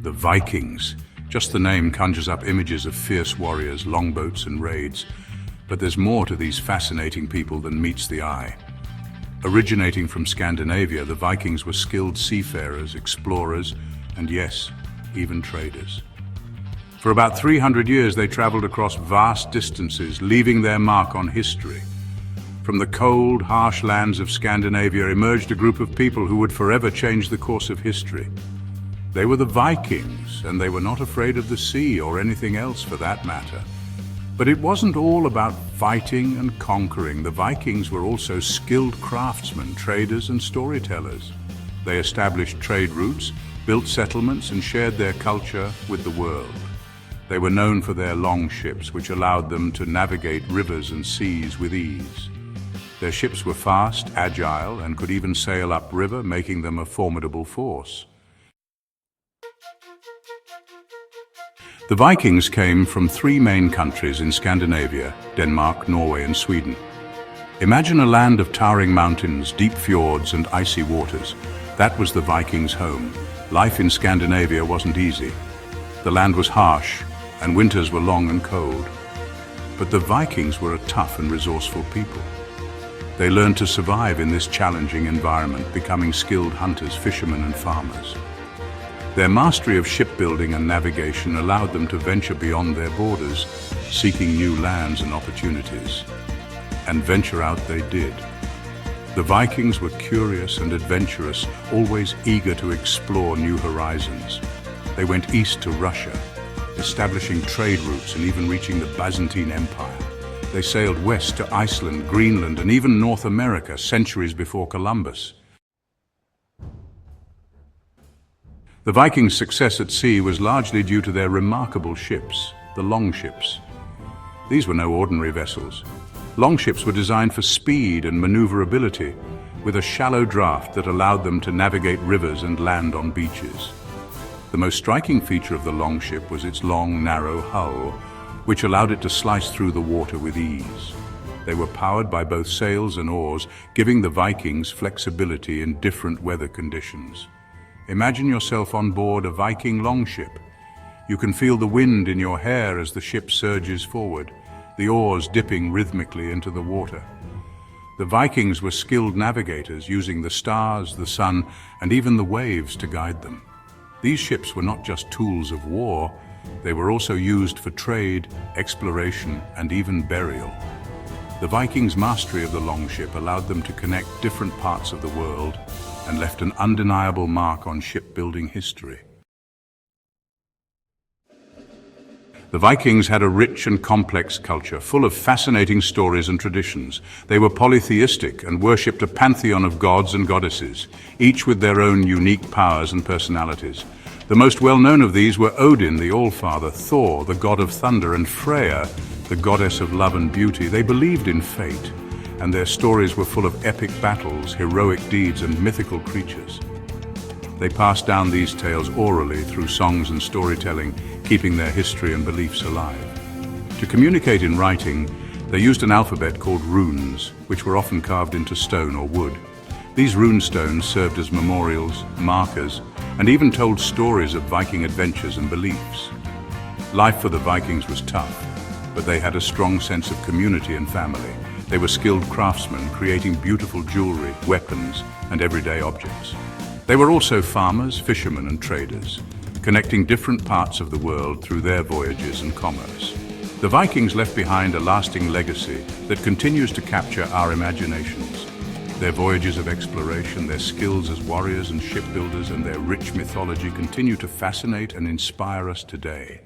The Vikings. Just the name conjures up images of fierce warriors, longboats and raids. But there's more to these fascinating people than meets the eye. Originating from Scandinavia, the Vikings were skilled seafarers, explorers, and yes, even traders. For about 300 years, they traveled across vast distances, leaving their mark on history. From the cold, harsh lands of Scandinavia emerged a group of people who would forever change the course of history. They were the Vikings, and they were not afraid of the sea or anything else for that matter. But it wasn't all about fighting and conquering. The Vikings were also skilled craftsmen, traders, and storytellers. They established trade routes, built settlements, and shared their culture with the world. They were known for their long ships, which allowed them to navigate rivers and seas with ease. Their ships were fast, agile, and could even sail upriver, making them a formidable force. The Vikings came from three main countries in Scandinavia: Denmark, Norway, and Sweden. Imagine a land of towering mountains, deep fjords, and icy waters. That was the Vikings' home. Life in Scandinavia wasn't easy. The land was harsh, and winters were long and cold. But the Vikings were a tough and resourceful people. They learned to survive in this challenging environment, becoming skilled hunters, fishermen, and farmers. Their mastery of shipbuilding and navigation allowed them to venture beyond their borders, seeking new lands and opportunities. And venture out they did. The Vikings were curious and adventurous, always eager to explore new horizons. They went east to Russia, establishing trade routes and even reaching the Byzantine Empire. They sailed west to Iceland, Greenland, and even North America centuries before Columbus. The Vikings' success at sea was largely due to their remarkable ships, the longships. These were no ordinary vessels. Longships were designed for speed and maneuverability, with a shallow draft that allowed them to navigate rivers and land on beaches. The most striking feature of the longship was its long, narrow hull, which allowed it to slice through the water with ease. They were powered by both sails and oars, giving the Vikings flexibility in different weather conditions. Imagine yourself on board a Viking longship. You can feel the wind in your hair as the ship surges forward, the oars dipping rhythmically into the water. The Vikings were skilled navigators, using the stars, the sun, and even the waves to guide them. These ships were not just tools of war, they were also used for trade, exploration, and even burial. The Vikings' mastery of the longship allowed them to connect different parts of the world and left an undeniable mark on shipbuilding history. The Vikings had a rich and complex culture, full of fascinating stories and traditions. They were polytheistic and worshipped a pantheon of gods and goddesses, each with their own unique powers and personalities. The most well-known of these were Odin, the All-Father, Thor, the god of thunder, and Freya, the goddess of love and beauty. They believed in fate, and their stories were full of epic battles, heroic deeds, and mythical creatures. They passed down these tales orally through songs and storytelling, keeping their history and beliefs alive. To communicate in writing, they used an alphabet called runes, which were often carved into stone or wood. These rune stones served as memorials, markers, and even told stories of Viking adventures and beliefs. Life for the Vikings was tough, but they had a strong sense of community and family. They were skilled craftsmen, creating beautiful jewelry, weapons, and everyday objects. They were also farmers, fishermen, and traders, connecting different parts of the world through their voyages and commerce. The Vikings left behind a lasting legacy that continues to capture our imaginations. Their voyages of exploration, their skills as warriors and shipbuilders, and their rich mythology continue to fascinate and inspire us today.